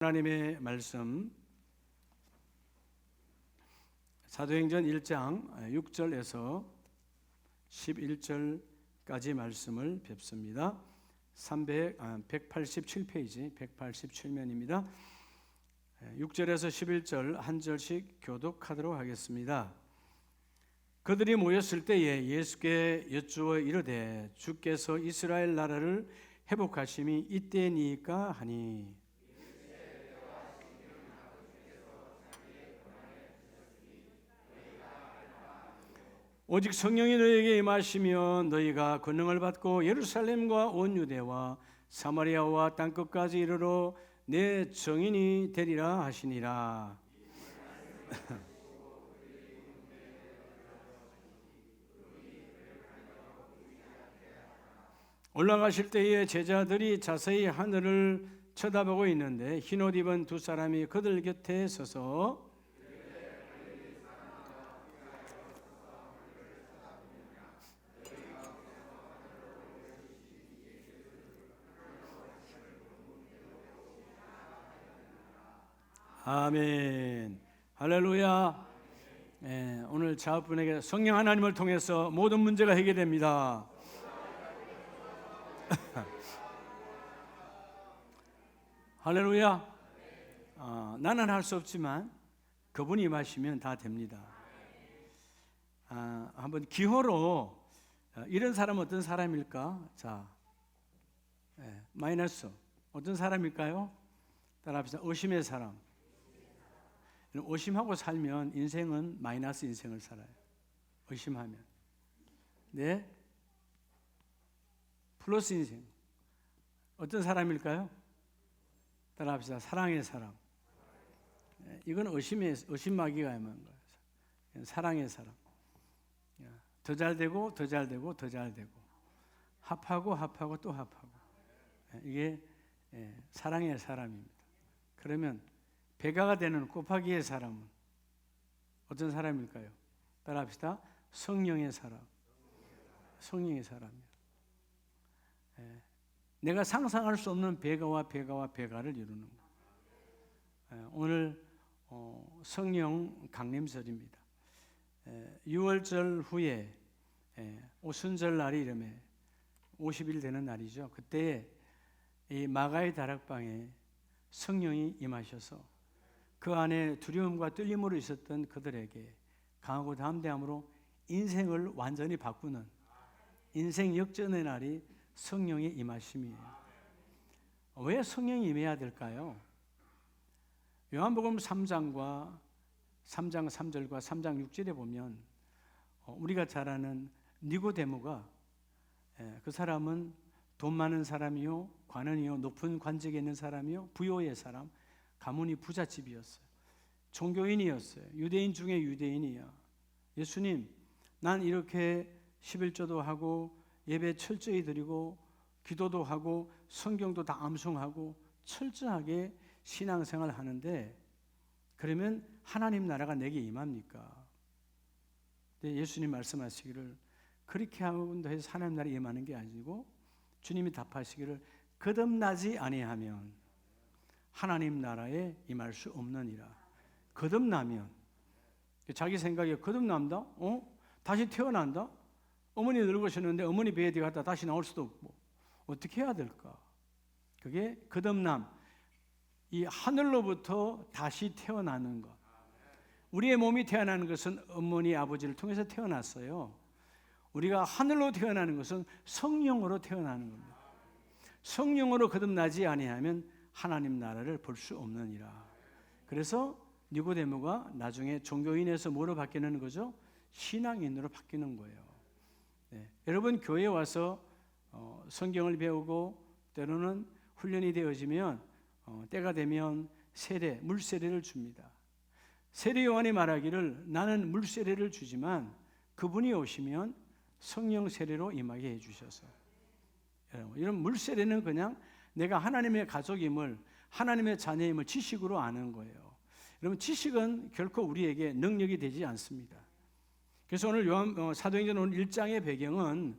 하나님의 말씀 사도행전 1장 6절에서 11절까지 말씀을 뵙습니다. 187페이지 187면입니다. 6절에서 11절 한 절씩 교독하도록 하겠습니다. 그들이 모였을 때에 예수께 여쭈어 이르되 주께서 이스라엘 나라를 회복하심이 이때니까 하니 오직 성령이 너희에게 임하시며 너희가 권능을 받고 예루살렘과 온 유대와 사마리아와 땅끝까지 이르러 내 증인이 되리라 하시니라. 올라가실 때에 제자들이 자세히 하늘을 쳐다보고 있는데 흰옷 입은 두 사람이 그들 곁에 서서 아멘. 할렐루야. 오늘 자분에게 성령 하나님을 통해서 모든 문제가 해결됩니다. 할렐루야. 나는 할 수 없지만 그분이 임하시면 다 됩니다. 한번 기호로 이런 사람은 어떤 사람일까? 자, 마이너스 어떤 사람일까요? 따라합시다. 의심의 사람. 의심하고 살면 인생은 마이너스 인생을 살아요. 의심하면. 네. 플러스 인생. 어떤 사람일까요? 따라합시다. 사랑의 사람. 이건 의심마귀가 임한 거예요. 사랑의 사람. 더 잘 되고 더 잘 되고 더 잘 되고 합하고 또 합하고. 이게 사랑의 사람입니다. 그러면 배가가 되는 곱하기의 사람은 어떤 사람일까요? 따라합시다. 성령의 사람. 성령의 사람이에요. 내가 상상할 수 없는 배가와 배가를 이루는 거예요. 오늘 성령 강림절입니다. 6월절 후에 오순절 날이 이름에 50일 되는 날이죠. 그때 이 마가의 다락방에 성령이 임하셔서 그 안에 두려움과 떨림으로 있었던 그들에게 강하고 담대함으로 인생을 완전히 바꾸는 인생 역전의 날이 성령의 임하심이에요. 왜 성령이 임해야 될까요? 요한복음 3장 3절과 3장 6절에 보면 우리가 잘 아는 니고데모가 그 사람은 돈 많은 사람이요, 관원이요, 높은 관직에 있는 사람이요, 부요의 사람, 가문이 부잣집이었어요. 종교인이었어요. 유대인 중에 유대인이야. 예수님, 난 이렇게 11조도 하고 예배 철저히 드리고 기도도 하고 성경도 다 암송하고 철저하게 신앙생활을 하는데 그러면 하나님 나라가 내게 임합니까? 근데 예수님 말씀하시기를 그렇게 하고도 해서 하나님 나라에 임하는 게 아니고 주님이 답하시기를 거듭나지 아니하면 하나님 나라에 임할 수 없느니라. 거듭나면 자기 생각에 거듭난다? 다시 태어난다? 어머니 늙으셨는데 어머니 배에 들어갔다 다시 나올 수도 없고 어떻게 해야 될까? 그게 거듭남, 이 하늘로부터 다시 태어나는 것. 우리의 몸이 태어나는 것은 어머니 아버지를 통해서 태어났어요. 우리가 하늘로 태어나는 것은 성령으로 태어나는 겁니다. 성령으로 거듭나지 아니하면 하나님 나라를 볼 수 없느니라. 그래서 니고데모가 나중에 종교인에서 뭐로 바뀌는 거죠? 신앙인으로 바뀌는 거예요. 여러분 교회에 와서 성경을 배우고 때로는 훈련이 되어지면 때가 되면 세례, 물세례를 줍니다. 세례 요한이 말하기를 나는 물세례를 주지만 그분이 오시면 성령 세례로 임하게 해주셔서 이런 물세례는 그냥 내가 하나님의 가족임을 하나님의 자녀임을 지식으로 아는 거예요. 여러분 지식은 결코 우리에게 능력이 되지 않습니다. 그래서 오늘 사도행전 오늘 1장의 배경은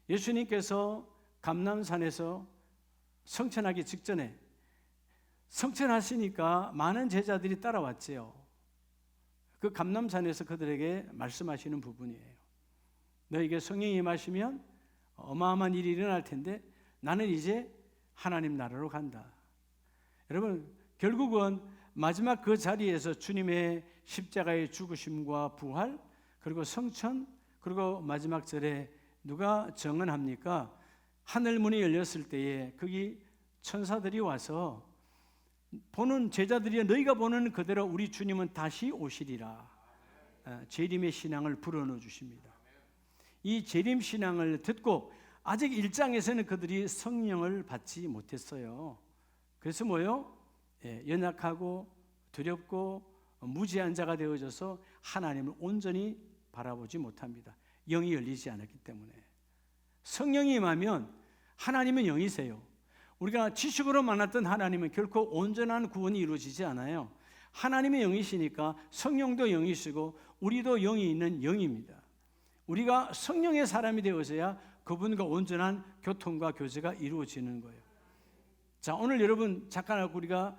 예수님께서 감람산에서 성천하기 직전에 성천하시니까 많은 제자들이 따라왔지요. 그 감람산에서 그들에게 말씀하시는 부분이에요. 너에게 성령이 임하시면 어마어마한 일이 일어날 텐데 나는 이제 하나님 나라로 간다. 여러분, 결국은 마지막 그 자리에서 주님의 십자가의 죽으심과 부활, 그리고 성천, 그리고 마지막 절에 누가 정언합니까? 하늘 문이 열렸을 때에 거기 천사들이 와서 보는 제자들이 너희가 보는 그대로 우리 주님은 다시 오시리라. 재림의 신앙을 불어넣어 주십니다. 이 재림 신앙을 듣고 아직 1장에서는 그들이 성령을 받지 못했어요. 그래서 뭐요? 연약하고 두렵고 무지한 자가 되어져서 하나님을 온전히 바라보지 못합니다. 영이 열리지 않았기 때문에. 성령이 임하면 하나님은 영이세요. 우리가 지식으로 만났던 하나님은 결코 온전한 구원이 이루어지지 않아요. 하나님의 영이시니까 성령도 영이시고 우리도 영이 있는 영입니다. 우리가 성령의 사람이 되어서야 그분과 온전한 교통과 교제가 이루어지는 거예요. 자, 오늘 여러분 잠깐 우리가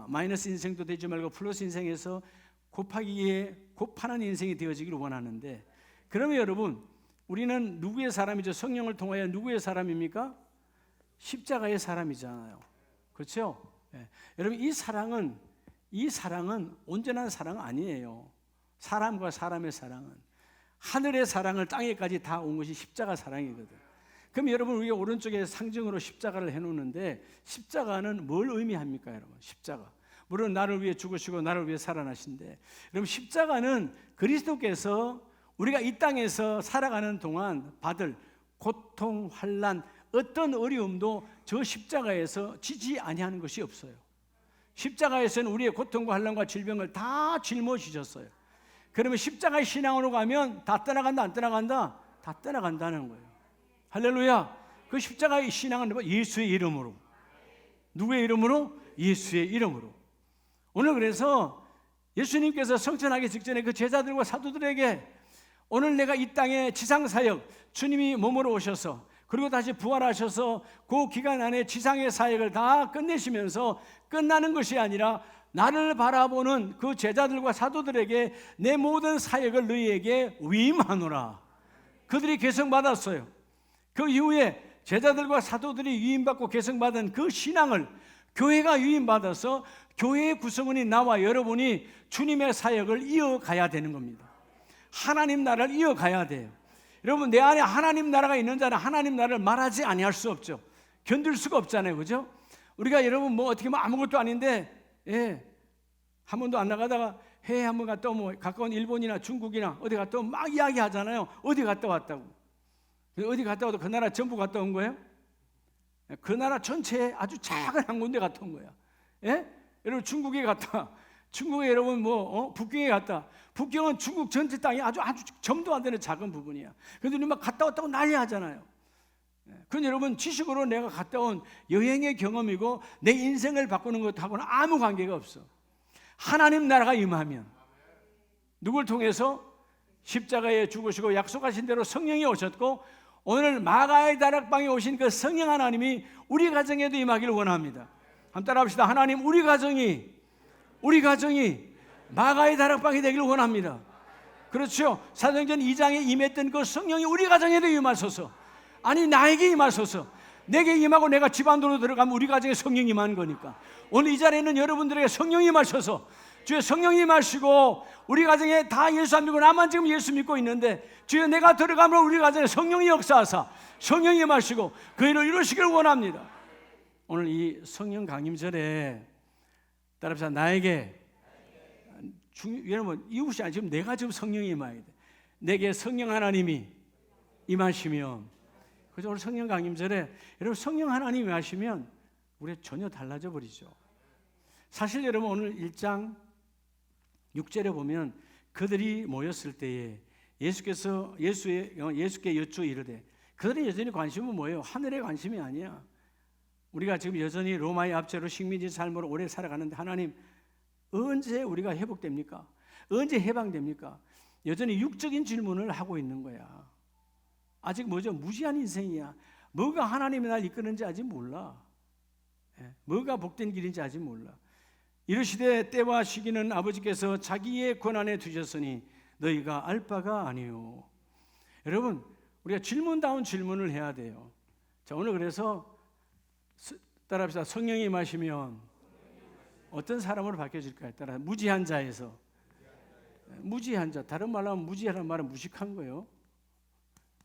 마이너스 인생도 되지 말고 플러스 인생에서 곱하기에 곱하는 인생이 되어지기를 원하는데, 그러면 여러분 우리는 누구의 사람이죠? 성령을 통하여 누구의 사람입니까? 십자가의 사람이잖아요. 그렇죠? 여러분 이 사랑은 온전한 사랑 아니에요. 사람과 사람의 사랑은 하늘의 사랑을 땅에까지 다 온 것이 십자가 사랑이거든. 그럼 여러분 우리가 오른쪽에 상징으로 십자가를 해놓는데 십자가는 뭘 의미합니까, 여러분? 십자가. 물론 나를 위해 죽으시고 나를 위해 살아나신데, 여러분 십자가는 그리스도께서 우리가 이 땅에서 살아가는 동안 받을 고통, 환난, 어떤 어려움도 저 십자가에서 지지 아니하는 것이 없어요. 십자가에서는 우리의 고통과 환난과 질병을 다 짊어지셨어요. 그러면 십자가의 신앙으로 가면 다 떠나간다, 안 떠나간다? 다 떠나간다는 거예요. 할렐루야. 그 십자가의 신앙은 예수의 이름으로. 누구의 이름으로? 예수의 이름으로. 오늘 그래서 예수님께서 성천하기 직전에 그 제자들과 사도들에게 오늘 내가 이 땅에 지상사역, 주님이 몸으로 오셔서 그리고 다시 부활하셔서 그 기간 안에 지상의 사역을 다 끝내시면서 끝나는 것이 아니라 나를 바라보는 그 제자들과 사도들에게 내 모든 사역을 너희에게 위임하노라. 그들이 계승받았어요. 그 이후에 제자들과 사도들이 위임받고 계승받은 그 신앙을 교회가 위임받아서 교회의 구성원이 나와 여러분이 주님의 사역을 이어가야 되는 겁니다. 하나님 나라를 이어가야 돼요. 여러분 내 안에 하나님 나라가 있는 자는 하나님 나라를 말하지 아니할 수 없죠. 견딜 수가 없잖아요, 그죠? 우리가 여러분 어떻게 보면 아무것도 아닌데 한 번도 안 나가다가 해외 한 번 갔다 오면 가까운 일본이나 중국이나 어디 갔다 오면 막 이야기하잖아요. 어디 갔다 왔다고. 어디 갔다 와도 그 나라 전부 갔다 온 거예요? 그 나라 전체에 아주 작은 한 군데 갔다 온 거야. 여러분 중국에 갔다, 중국에 여러분 북경에 갔다. 북경은 중국 전체 땅이 아주 점도 안 되는 작은 부분이야. 그런데 우리 막 갔다 왔다고 난리하잖아요. 그건 여러분 지식으로 내가 갔다 온 여행의 경험이고 내 인생을 바꾸는 것하고는 아무 관계가 없어. 하나님 나라가 임하면 누굴 통해서? 십자가에 죽으시고 약속하신 대로 성령이 오셨고 오늘 마가의 다락방에 오신 그 성령 하나님이 우리 가정에도 임하기를 원합니다. 한번 따라합시다. 하나님 우리 가정이 마가의 다락방이 되기를 원합니다. 그렇죠. 사도행전 2장에 임했던 그 성령이 우리 가정에도 임하소서. 아니 나에게 임하소서. 내게 임하고 내가 집 안으로 들어가면 우리 가정에 성령이 임하는 거니까 오늘 이 자리에 있는 여러분들에게 성령이 임하셔서 주여 성령이 임하시고 우리 가정에 다 예수 안 믿고 나만 지금 예수 믿고 있는데 주여 내가 들어가면 우리 가정에 성령이 역사하사 성령이 임하시고 그 일을 이루시길 원합니다. 오늘 이 성령 강림절에 따라서 나에게 여러분 이웃이 아니라 지금 내가 지금 성령이 임해야 돼. 내게 성령 하나님이 임하시면 그래서 오늘 성령 강림절에 여러분 성령 하나님이 임하시면 우리 전혀 달라져 버리죠. 사실 여러분 오늘 1장 6절에 보면 그들이 모였을 때에 예수께 여쭈어 이르되 그들의 여전히 관심은 뭐예요? 하늘의 관심이 아니야. 우리가 지금 여전히 로마의 압제로 식민지 삶으로 오래 살아가는데 하나님 언제 우리가 회복됩니까? 언제 해방됩니까? 여전히 육적인 질문을 하고 있는 거야. 아직 무지한 인생이야. 뭐가 하나님이 날 이끄는지 아직 몰라. 뭐가 복된 길인지 아직 몰라. 이르시되 때와 시기는 아버지께서 자기의 권한에 두셨으니 너희가 알 바가 아니요. 여러분, 우리가 질문다운 질문을 해야 돼요. 자, 오늘 그래서 따라합시다. 성령이 임하시면 어떤 사람으로 바뀌어질까요? 따라 무지한 자에서, 무지한 자, 다른 말로 하면 무지하는 말은 무식한 거예요.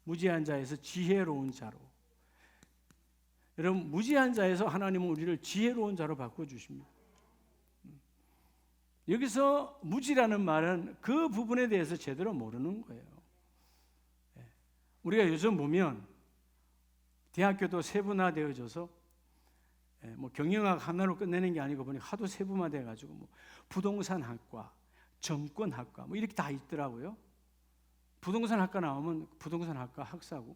무지한 자에서 지혜로운 자로. 여러분, 무지한 자에서 하나님은 우리를 지혜로운 자로 바꿔주십니다. 여기서 무지라는 말은 그 부분에 대해서 제대로 모르는 거예요. 우리가 요즘 보면 대학교도 세분화되어져서 뭐 경영학 하나로 끝내는 게 아니고 보니 하도 세분화돼 가지고 뭐 부동산학과, 정권학과 뭐 이렇게 다 있더라고요. 부동산학과 나오면 부동산학과 학사고,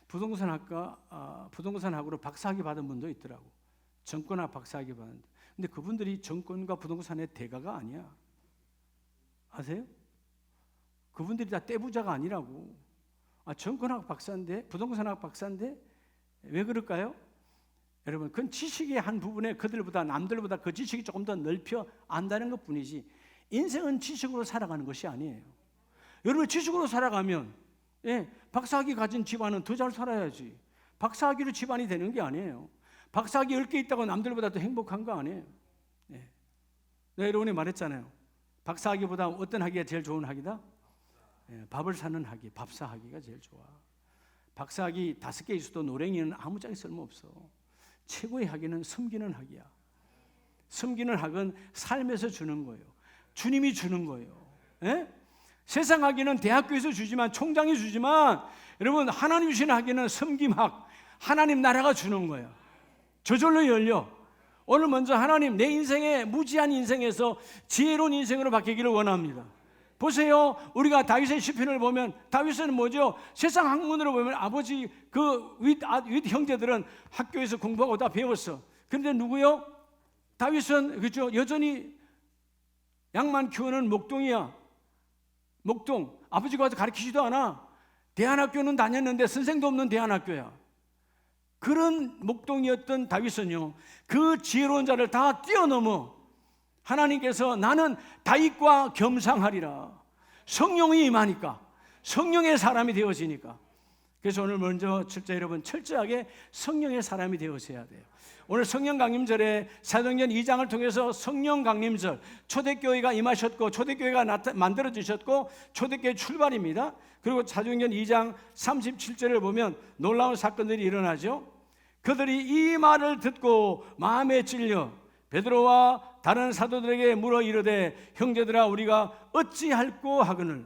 부동산학으로 박사학위 받은 분도 있더라고. 정권학 박사학위 받은. 근데 그분들이 정권과 부동산의 대가가 아니야. 아세요? 그분들이 다 떼부자가 아니라고. 정권학 박사인데, 부동산학 박사인데 왜 그럴까요? 여러분, 그건 지식의 한 부분에 그들보다, 남들보다 그 지식이 조금 더 넓혀 안다는 것 뿐이지, 인생은 지식으로 살아가는 것이 아니에요. 여러분, 지식으로 살아가면 박사학위 가진 집안은 더 잘 살아야지. 박사학위로 집안이 되는 게 아니에요. 박사학위 10개 있다고 남들보다 더 행복한 거 아니에요. 내가 여러분이 말했잖아요. 박사학위보다 어떤 학위가 제일 좋은 학위다? 밥을 사는 학위, 밥사학위가 제일 좋아. 박사학위 5개 있어도 노랭이는 아무 짝에 쓸모없어. 최고의 학위는 섬기는 학위야. 섬기는 학은 삶에서 주는 거예요. 주님이 주는 거예요. 세상 학위는 대학교에서 주지만, 총장이 주지만, 여러분, 하나님 주시는 학위는 섬김학, 하나님 나라가 주는 거예요. 저절로 열려. 오늘 먼저 하나님, 내 인생의 무지한 인생에서 지혜로운 인생으로 바뀌기를 원합니다. 보세요. 우리가 다윗의 시편을 보면, 다윗은 뭐죠? 세상 학문으로 보면 아버지 그 윗 형제들은 학교에서 공부하고 다 배웠어. 그런데 누구요? 다윗은 그죠? 여전히 양만 키우는 목동이야. 목동. 아버지가 와서 가르치지도 않아. 대안학교는 다녔는데 선생도 없는 대안학교야. 그런 목동이었던 다윗은요, 그 지혜로운 자를 다 뛰어넘어 하나님께서 나는 다윗과 겸상하리라. 성령이 임하니까, 성령의 사람이 되어지니까. 그래서 오늘 먼저 진짜 여러분 철저하게 성령의 사람이 되어져야 돼요. 오늘 성령 강림절에 사도행전 2장을 통해서 성령 강림절, 초대교회가 임하셨고 초대교회가 만들어지셨고 초대교회 출발입니다. 그리고 사도행전 2장 37절을 보면 놀라운 사건들이 일어나죠. 그들이 이 말을 듣고 마음에 찔려 베드로와 다른 사도들에게 물어 이르되 형제들아 우리가 어찌할꼬 하거늘.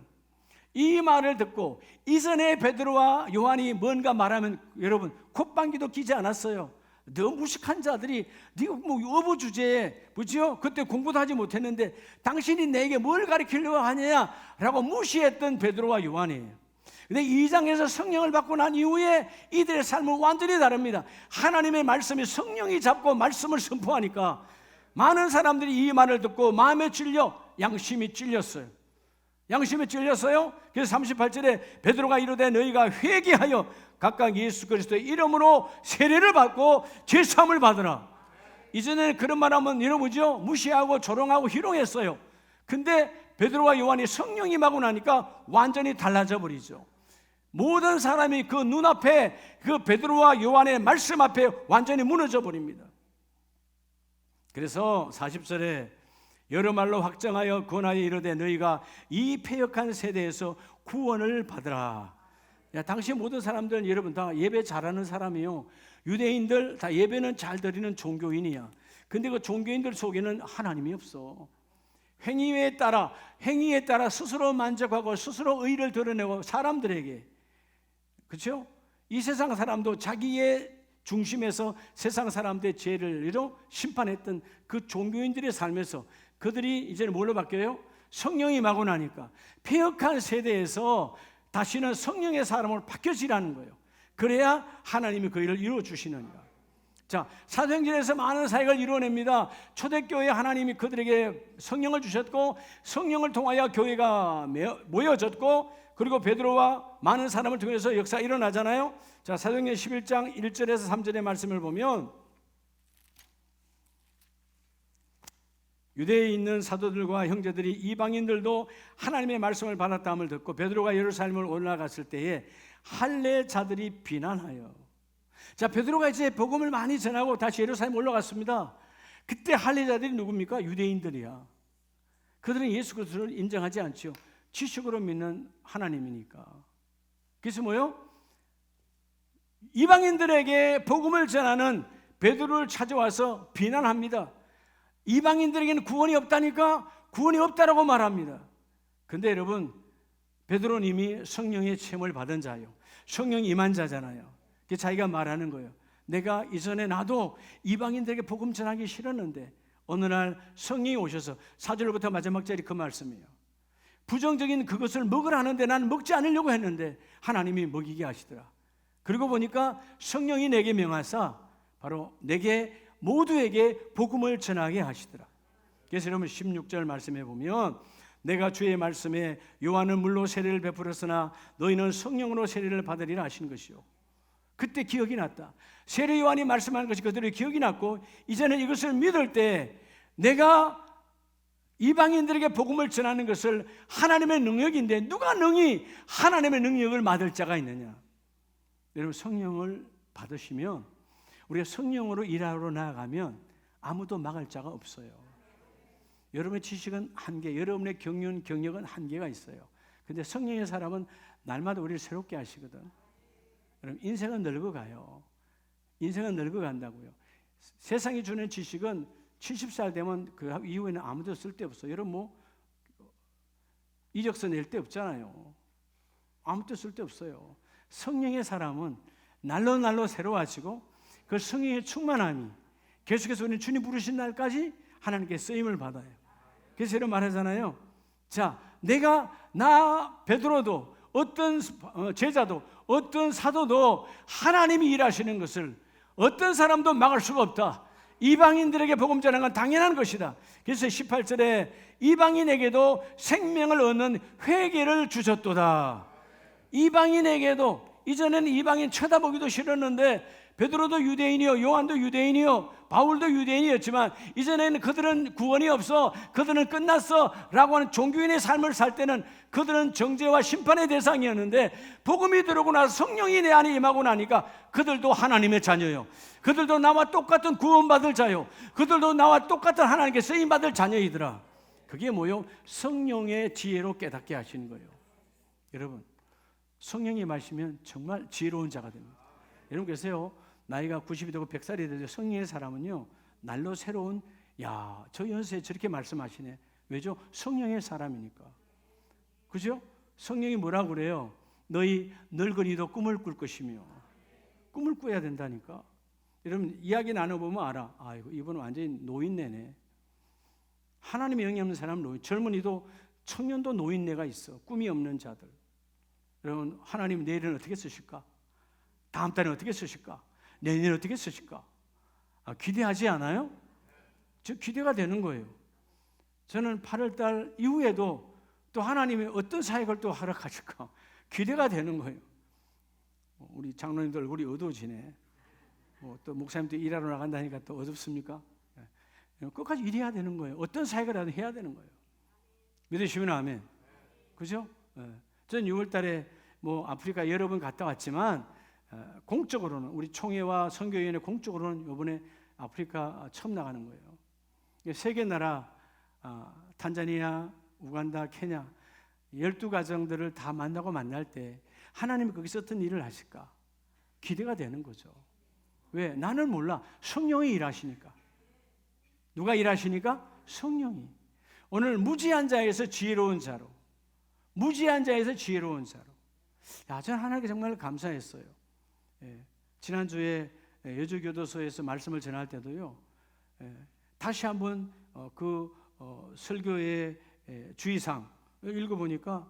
이 말을 듣고 이전에 베드로와 요한이 뭔가 말하면 여러분 콧방귀도 끼지 않았어요. 너 무식한 자들이 네가 뭐 어부 주제에 그렇죠? 그때 공부도 하지 못했는데 당신이 내게 뭘 가르치려고 하냐라고 무시했던 베드로와 요한이에요. 근데 2장에서 성령을 받고 난 이후에 이들의 삶은 완전히 다릅니다. 하나님의 말씀이 성령이 잡고 말씀을 선포하니까 많은 사람들이 이 말을 듣고 마음에 찔려 양심이 찔렸어요. 양심이 찔렸어요. 그래서 38절에 베드로가 이르되 너희가 회개하여 각각 예수 그리스도의 이름으로 세례를 받고 죄사함을 받으라. 이전에는 그런 말하면 여러분죠 무시하고 조롱하고 희롱했어요. 근데 베드로와 요한이 성령이 임하고 나니까 완전히 달라져 버리죠. 모든 사람이 그 눈앞에 그 베드로와 요한의 말씀 앞에 완전히 무너져 버립니다. 그래서 40절에 여러 말로 확정하여 권하여 이르되 너희가 이 패역한 세대에서 구원을 받으라. 야, 당시 모든 사람들은 여러분 다 예배 잘하는 사람이요. 유대인들 다 예배는 잘 드리는 종교인이야. 근데 그 종교인들 속에는 하나님이 없어. 행위에 따라 스스로 만족하고 스스로 의를 드러내고 사람들에게, 그렇죠? 이 세상 사람도 자기의 중심에서 세상 사람들의 죄를 심판했던 그 종교인들의 삶에서 그들이 이제는 뭘로 바뀌어요? 성령이 임하고 나니까 패역한 세대에서 다시는 성령의 사람으로 바뀌어지라는 거예요. 그래야 하나님이 그 일을 이루어 주시느니라. 자, 사도행전에서 많은 사역을 이루어냅니다. 초대교회 하나님이 그들에게 성령을 주셨고 성령을 통하여 교회가 모여졌고 그리고 베드로와 많은 사람을 통해서 역사가 일어나잖아요. 자, 사도행전 11장 1절에서 3절의 말씀을 보면 유대에 있는 사도들과 형제들이 이방인들도 하나님의 말씀을 받았다함을 듣고 베드로가 예루살렘을 올라갔을 때에 할례자들이 비난하여, 자, 베드로가 이제 복음을 많이 전하고 다시 예루살렘 올라갔습니다. 그때 할례자들이 누굽니까? 유대인들이야. 그들은 예수 그리스도를 인정하지 않죠. 지식으로 믿는 하나님이니까. 그래서 뭐요? 이방인들에게 복음을 전하는 베드로를 찾아와서 비난합니다. 이방인들에게는 구원이 없다니까 구원이 없다라고 말합니다. 근데 여러분, 베드로는 이미 성령의 체험을 받은 자예요. 성령 임한 자잖아요. 자기가 말하는 거예요. 내가 이전에 나도 이방인들에게 복음 전하기 싫었는데 어느 날 성령이 오셔서 4절부터 마지막 절이 그 말씀이에요. 부정적인 그것을 먹으라는데 나는 먹지 않으려고 했는데 하나님이 먹이게 하시더라. 그리고 보니까 성령이 내게 명하사 바로 내게 모두에게 복음을 전하게 하시더라. 그래서 여러분 16절 말씀해 보면 내가 주의 말씀에 요한은 물로 세례를 베풀었으나 너희는 성령으로 세례를 받으리라 하신 것이요. 그때 기억이 났다. 세례 요한이 말씀하는 것이 그들의 기억이 났고 이제는 이것을 믿을 때 내가 이방인들에게 복음을 전하는 것을 하나님의 능력인데 누가 능히 하나님의 능력을 맡을 자가 있느냐. 여러분 성령을 받으시면 우리가 성령으로 일하러 나아가면 아무도 막을 자가 없어요. 여러분의 지식은 한계, 여러분의 경력은 한계가 있어요. 근데 성령의 사람은 날마다 우리를 새롭게 하시거든. 여러분 인생은 늙어가요. 인생은 늙어간다고요. 세상이 주는 지식은 70살 되면 그 이후에는 아무도 쓸데없어요. 여러분 뭐 이력서 낼 데 없잖아요. 아무도 쓸데없어요. 성령의 사람은 날로 새로워지고 그 성령의 충만함이 계속해서 우리는 주님 부르신 날까지 하나님께 쓰임을 받아요. 그래서 여러분 말하잖아요. 자, 나 베드로도 어떤 제자도 어떤 사도도 하나님이 일하시는 것을 어떤 사람도 막을 수가 없다. 이방인들에게 복음 전하는 건 당연한 것이다. 그래서 18절에 이방인에게도 생명을 얻는 회개를 주셨도다. 이방인에게도 이전에는 이방인 쳐다보기도 싫었는데 베드로도 유대인이요 요한도 유대인이요 바울도 유대인이었지만 이전에는 그들은 구원이 없어 그들은 끝났어 라고 하는 종교인의 삶을 살 때는 그들은 정죄와 심판의 대상이었는데 복음이 들어오고 나서 성령이 내 안에 임하고 나니까 그들도 하나님의 자녀요. 그들도 나와 똑같은 구원받을 자요. 그들도 나와 똑같은 하나님께 쓰임받을 자녀이더라. 그게 뭐요? 성령의 지혜로 깨닫게 하시는 거예요. 여러분 성령이 마시면 정말 지혜로운 자가 됩니다. 여러분 계세요. 나이가 90이 되고 100살이 되죠. 성령의 사람은요 날로 새로운 저 연세에 저렇게 말씀하시네. 왜죠? 성령의 사람이니까. 그죠? 성령이 뭐라고 그래요? 너희 늙은이도 꿈을 꿀 것이며. 꿈을 꿔야 된다니까. 여러분 이야기 나눠보면 알아. 아이고 이분은 완전히 노인네네. 하나님의 영이 없는 사람은 노인. 젊은이도 청년도 노인네가 있어. 꿈이 없는 자들. 여러분 하나님 내일은 어떻게 쓰실까? 다음 달에 어떻게 쓰실까? 내년에 어떻게 쓰실까? 기대하지 않아요? 저 기대가 되는 거예요. 저는 8월 달 이후에도 또 하나님이 어떤 사역을 또 허락하실까? 기대가 되는 거예요. 우리 장로님들 얼굴이 어두워지네. 또 목사님도 일하러 나간다니까 또 어둡습니까? 끝까지 일해야 되는 거예요. 어떤 사역을 해야 되는 거예요. 믿으시면 아멘. 그죠? 저는 6월 달에 아프리카 여러 번 갔다 왔지만 공적으로는 우리 총회와 선교위원회 공적으로는 이번에 아프리카 처음 나가는 거예요. 세계 나라 탄자니아, 우간다, 케냐 12가정들을 다 만날 때 하나님이 거기서 어떤 일을 하실까? 기대가 되는 거죠. 왜? 나는 몰라. 성령이 일하시니까. 누가 일하시니까? 성령이. 오늘 무지한 자에서 지혜로운 자로, 무지한 자에서 지혜로운 자로. 저는 하나님께 정말 감사했어요. 지난주에 여주교도소에서 말씀을 전할 때도요. 다시 한번 그 설교의 주의사항 읽어보니까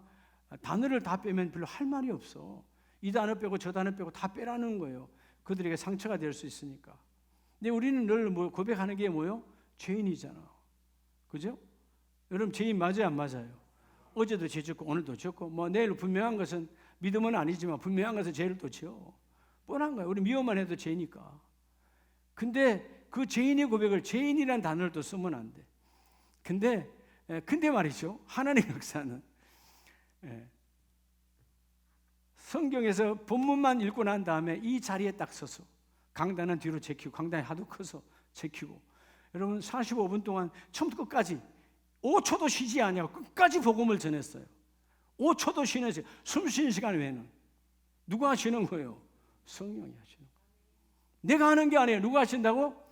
단어를 다 빼면 별로 할 말이 없어. 이 단어 빼고 저 단어 빼고 다 빼라는 거예요. 그들에게 상처가 될 수 있으니까. 근데 우리는 늘 고백하는 게 뭐요? 죄인이잖아. 그죠? 여러분 죄인 맞아요 안 맞아요? 어제도 죄 짓고 오늘도 짓고 내일 분명한 것은 믿음은 아니지만 분명한 것은 죄를 또 지어. 뻔한 거야. 우리 미워만 해도 죄니까. 근데 그 죄인의 고백을 죄인이라는 단어를 또 쓰면 안 돼. 근데 말이죠, 하나님의 역사는 성경에서 본문만 읽고 난 다음에 이 자리에 딱 서서, 강단은 뒤로 제키고, 강단이 하도 커서 제키고, 여러분 45분 동안 처음부터 끝까지 5초도 쉬지 않냐고 끝까지 복음을 전했어요. 5초도 쉬는 시간, 숨 쉬는 시간 외에는. 누가 하시는 거예요? 성령이 하시는 거예요. 내가 하는 게 아니에요. 누가 하신다고?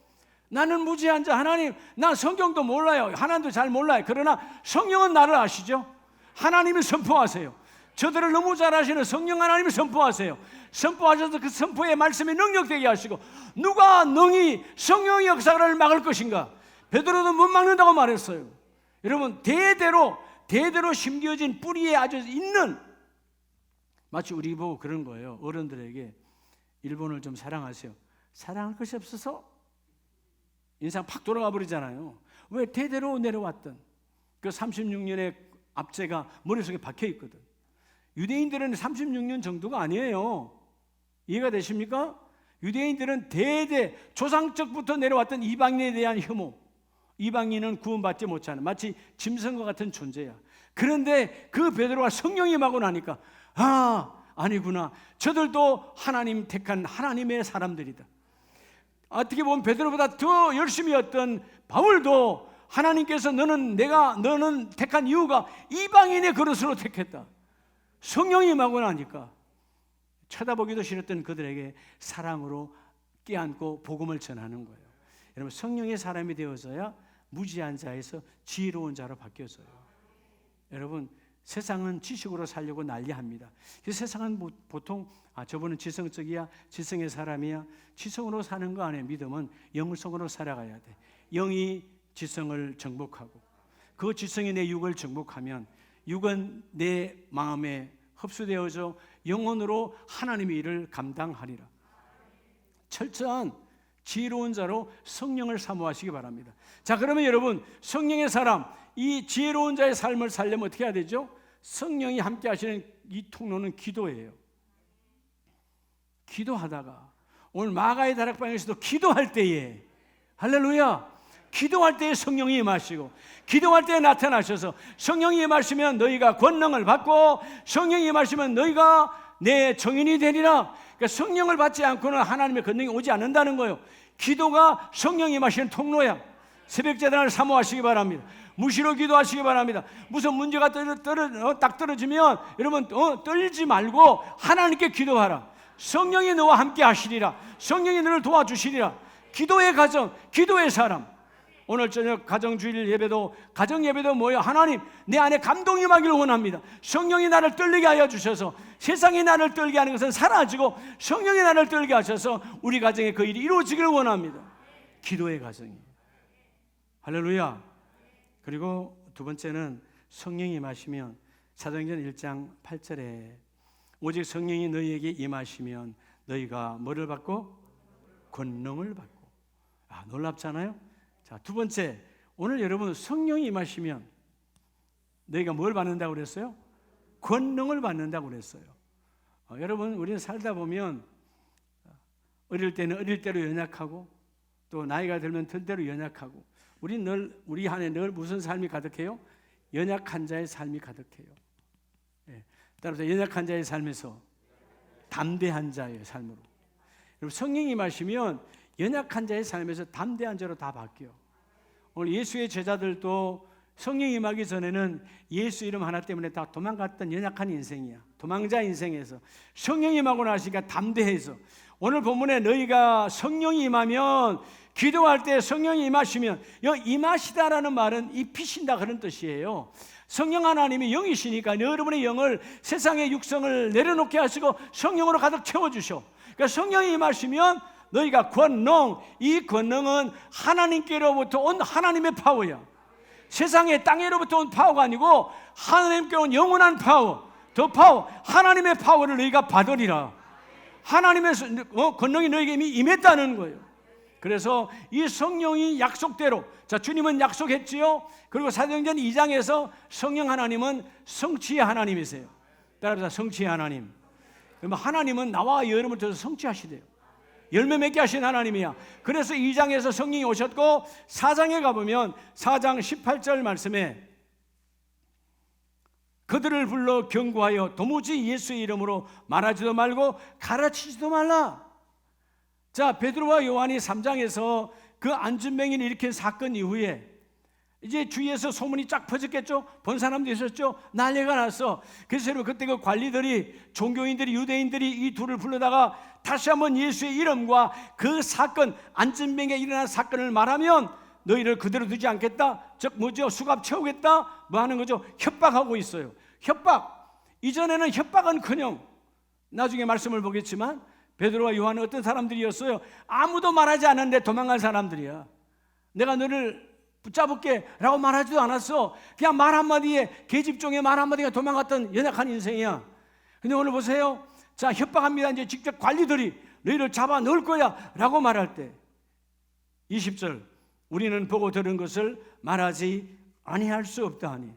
나는 무지한 자, 하나님, 난 성경도 몰라요. 하나님도 잘 몰라요. 그러나 성령은 나를 아시죠? 하나님이 선포하세요. 저들을 너무 잘 아시는 성령 하나님이 선포하세요. 선포하셔서 그 선포의 말씀이 능력되게 하시고, 누가 능히 성령의 역사를 막을 것인가? 베드로도 못 막는다고 말했어요. 여러분, 대대로 심겨진 뿌리에 아주 있는, 마치 우리 보고 그런 거예요. 어른들에게 일본을 좀 사랑하세요. 사랑할 것이 없어서 인상 팍 돌아가 버리잖아요. 왜? 대대로 내려왔던 그 36년의 압제가 머릿속에 박혀 있거든. 유대인들은 36년 정도가 아니에요. 이해가 되십니까? 유대인들은 대대 조상적부터 내려왔던 이방인에 대한 혐오, 이방인은 구원받지 못하는, 마치 짐승과 같은 존재야. 그런데 그 베드로가 성령이 임하고 나니까, 아니구나, 저들도 하나님 택한 하나님의 사람들이다. 어떻게 보면 베드로보다 더 열심히 했던 바울도 하나님께서 너는 택한 이유가 이방인의 그릇으로 택했다. 성령이 임하고 나니까 쳐다보기도 싫었던 그들에게 사랑으로 껴안고 복음을 전하는 거예요. 여러분, 성령의 사람이 되어서야 무지한 자에서 지혜로운 자로 바뀌어져요. 여러분, 세상은 지식으로 살려고 난리합니다. 세상은 보통 저분은 지성적이야, 지성의 사람이야. 지성으로 사는 거 아니에요. 믿음은 영성으로 살아가야 돼. 영이 지성을 정복하고, 그 지성이 내 육을 정복하면 육은 내 마음에 흡수되어져 영혼으로 하나님의 일을 감당하리라. 철저한 지혜로운 자로 성령을 사모하시기 바랍니다. 자, 그러면 여러분, 성령의 사람, 이 지혜로운 자의 삶을 살려면 어떻게 해야 되죠? 성령이 함께 하시는 이 통로는 기도예요. 기도하다가, 오늘 마가의 다락방에서도 기도할 때에, 할렐루야, 기도할 때에 성령이 임하시고, 기도할 때에 나타나셔서, 성령이 임하시면 너희가 권능을 받고, 성령이 임하시면 너희가 내 증인이 되리라. 그러니까 성령을 받지 않고는 하나님의 권능이 오지 않는다는 거예요. 기도가 성령이 임하시는 통로야. 새벽제단을 사모하시기 바랍니다. 무시로 기도하시기 바랍니다. 무슨 문제가 딱 떨어지면 여러분 떨지 말고 하나님께 기도하라. 성령이 너와 함께 하시리라. 성령이 너를 도와주시리라. 기도의 가정, 기도의 사람. 오늘 저녁 가정주일 예배도, 가정 예배도 뭐예요? 하나님, 내 안에 감동이 임하기를 원합니다. 성령이 나를 떨리게 하여 주셔서, 세상이 나를 떨게 하는 것은 사라지고 성령이 나를 떨게 하셔서 우리 가정에 그 일이 이루어지기를 원합니다. 기도의 가정이에요. 할렐루야. 그리고 두 번째는 성령이 임하시면, 사도행전 1장 8절에 오직 성령이 너희에게 임하시면 너희가 뭐를 받고? 권능을 받고. 놀랍잖아요. 자, 두 번째, 오늘 여러분 성령이 임하시면 너희가 뭘 받는다고 그랬어요? 권능을 받는다고 그랬어요. 여러분, 우리는 살다 보면 어릴 때는 어릴 대로 연약하고, 또 나이가 들면 들 대로 연약하고, 우리 안에 늘 무슨 삶이 가득해요? 연약한 자의 삶이 가득해요. 따라서 연약한 자의 삶에서 담대한 자의 삶으로. 여러분, 성령이 임하시면 연약한 자의 삶에서 담대한 자로 다 바뀌어. 오늘 예수의 제자들도 성령이 임하기 전에는 예수 이름 하나 때문에 다 도망갔던 연약한 인생이야. 도망자 인생에서 성령이 임하고 나시니까 담대해서, 오늘 본문에 너희가 성령이 임하면, 기도할 때 성령이 임하시면, 임하시다라는 말은 입히신다 그런 뜻이에요. 성령 하나님이 영이시니까 여러분의 영을, 세상의 육성을 내려놓게 하시고 성령으로 가득 채워주셔. 그러니까 성령이 임하시면 너희가 권능, 이 권능은 하나님께로부터 온 하나님의 파워야. 세상의 땅에로부터 온 파워가 아니고 하나님께 온 영원한 파워, 더 파워, 하나님의 파워를 너희가 받으리라. 하나님의 권능이 너희에게 이미 임했다는 거예요. 그래서 이 성령이 약속대로, 자, 주님은 약속했지요. 그리고 사도행전 2장에서 성령 하나님은 성취의 하나님이세요. 따라서 성취의 하나님. 그러면 하나님은 나와 여러분을 통해서 성취하시대요. 열매 맺게 하신 하나님이야. 그래서 2장에서 성령이 오셨고 4장에 가보면 4장 18절 말씀에 그들을 불러 경고하여 도무지 예수의 이름으로 말하지도 말고 가르치지도 말라. 자, 베드로와 요한이 3장에서 그 안진뱅이를 일으킨 사건 이후에 이제 주위에서 소문이 쫙 퍼졌겠죠. 본 사람도 있었죠. 난리가 났어. 그래서 여러분, 그때 그 관리들이, 종교인들이, 유대인들이 이 둘을 불러다가 다시 한번 예수의 이름과 그 사건, 안진뱅이에 일어난 사건을 말하면 너희를 그대로 두지 않겠다. 즉 뭐죠? 수갑 채우겠다. 뭐 하는 거죠? 협박하고 있어요. 협박. 이전에는 협박은커녕 나중에 말씀을 보겠지만 베드로와 요한은 어떤 사람들이었어요? 아무도 말하지 않았는데 도망간 사람들이야. 내가 너를 붙잡을게 라고 말하지도 않았어. 그냥 말 한마디에, 계집종의 말 한마디가 도망갔던 연약한 인생이야. 근데 오늘 보세요. 자, 협박합니다. 이제 직접 관리들이 너희를 잡아 넣을 거야 라고 말할 때 20절, 우리는 보고 들은 것을 말하지 아니할 수 없다 하니,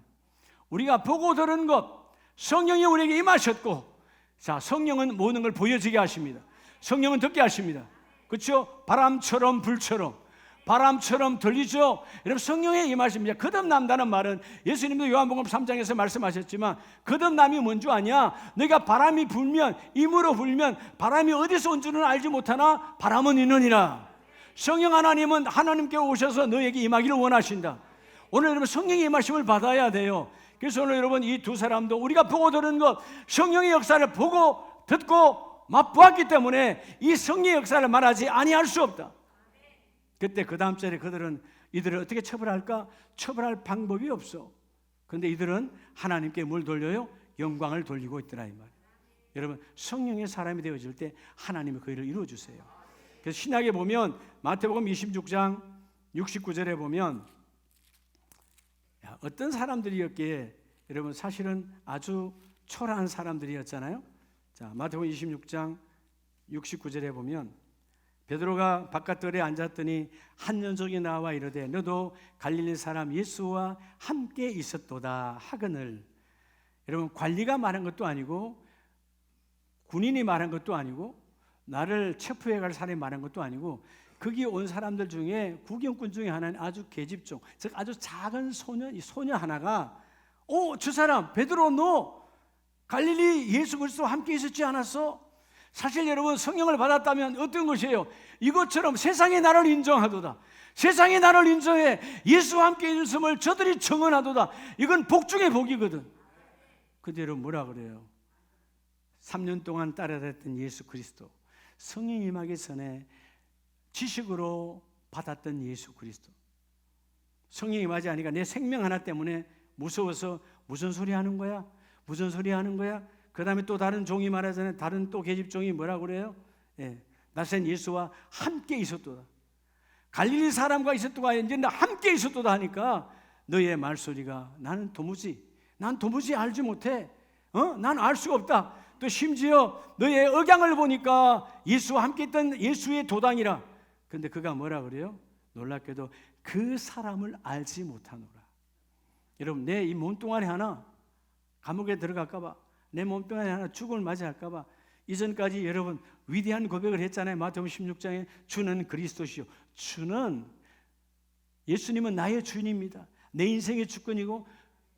우리가 보고 들은 것, 성령이 우리에게 임하셨고, 자, 성령은 모든 걸 보여지게 하십니다. 성령은 듣게 하십니다. 그렇죠? 바람처럼 불처럼, 바람처럼 들리죠. 여러분, 성령의 임하십니다. 거듭난다는 말은 예수님도 요한복음 3장에서 말씀하셨지만 거듭남이 뭔 줄 아냐? 너희가 바람이 불면, 임으로 불면 바람이 어디서 온 줄은 알지 못하나 바람은 있느니라. 성령 하나님은 하나님께 오셔서 너에게 임하기를 원하신다. 오늘 여러분, 성령의 임하심을 받아야 돼요. 그래서 오늘 여러분, 이 두 사람도 우리가 보고 들은 것, 성령의 역사를 보고 듣고 맛보았기 때문에 이 성령의 역사를 말하지 아니할 수 없다. 그때 그 다음 절에 그들은 이들을 어떻게 처벌할까? 처벌할 방법이 없어. 그런데 이들은 하나님께 뭘 돌려요? 영광을 돌리고 있더라 이 말. 여러분, 성령의 사람이 되어질 때 하나님이 그 일을 이루어주세요. 그래서 신약에 보면 마태복음 26장 69절에 보면 어떤 사람들이었기에 여러분, 사실은 아주 초라한 사람들이었잖아요. 자, 마태복음 26장 69절에 보면 베드로가 바깥들에 앉았더니 한 녀석이 나와 이르되 너도 갈릴리 사람 예수와 함께 있었도다 하거늘. 여러분, 관리가 말한 것도 아니고 군인이 말한 것도 아니고 나를 체포해 갈 사람이 말한 것도 아니고 거기 온 사람들 중에 구경꾼 중에 하나는 아주 계집종, 즉 아주 작은 소년, 이 소녀 하나가 저 사람 베드로 너 갈릴리 예수 그리스도와 함께 있었지 않았어? 사실 여러분, 성령을 받았다면 어떤 것이에요? 이것처럼 세상이 나를 인정하도다. 세상이 나를 인정해 예수와 함께 있음을 저들이 증언하도다. 이건 복 중의 복이거든. 근데 여러분, 뭐라 그래요? 3년 동안 따라다녔던 예수 그리스도, 성령 임하기 전에 지식으로 받았던 예수 그리스도, 성령 임하지 않으니까 내 생명 하나 때문에 무서워서 무슨 소리 하는 거야? 무슨 소리 하는 거야? 그 다음에 또 다른 종이 말하잖아요. 다른 또 계집종이 뭐라 그래요? 나선 예수와 함께 있었도다. 갈릴리 사람과 있었도가 이제 함께 있었도다 하니까 너의 말소리가 난 도무지 알지 못해. 난 알 수가 없다. 또 심지어 너의 억양을 보니까 예수와 함께 있던 예수의 도당이라. 근데 그가 뭐라 그래요? 놀랍게도 그 사람을 알지 못하노라. 여러분, 내 이 몸뚱아리 하나 감옥에 들어갈까 봐, 내 몸뚱아리 하나 죽음을 맞이할까 봐 이전까지 여러분 위대한 고백을 했잖아요. 마태복음 16장에 주는 그리스도시요, 예수님은 나의 주인입니다. 내 인생의 주권이고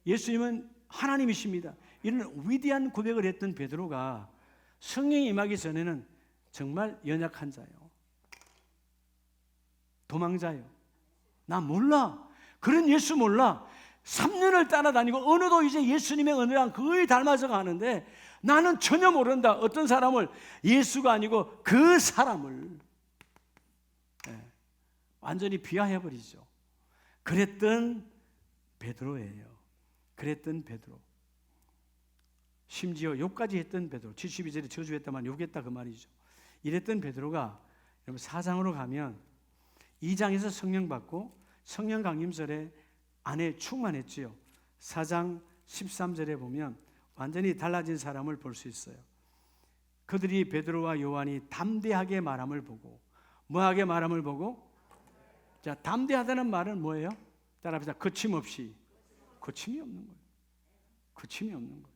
예수님은 하나님이십니다. 이런 위대한 고백을 했던 베드로가 성령이 임하기 전에는 정말 연약한 자요, 도망자요. 나 몰라. 그런 예수 몰라. 3년을 따라다니고 어느덧 이제 예수님의 은혜랑 거의 닮아서 가는데 나는 전혀 모른다. 어떤 사람을, 예수가 아니고 그 사람을 완전히 비하해버리죠. 그랬던 베드로예요. 그랬던 베드로. 심지어 욕까지 했던 베드로. 72절에 저주했다만 욕했다 그 말이죠. 이랬던 베드로가 여러분 4장으로 가면 2장에서 성령 받고 성령 강림설에 안에 충만했지요. 4장 13절에 보면 완전히 달라진 사람을 볼 수 있어요. 그들이 베드로와 요한이 담대하게 말함을 보고, 뭐하게 말함을 보고? 자, 담대하다는 말은 뭐예요? 따라합시다. 거침없이. 거침이 없는 거예요. 거침이 없는 거예요.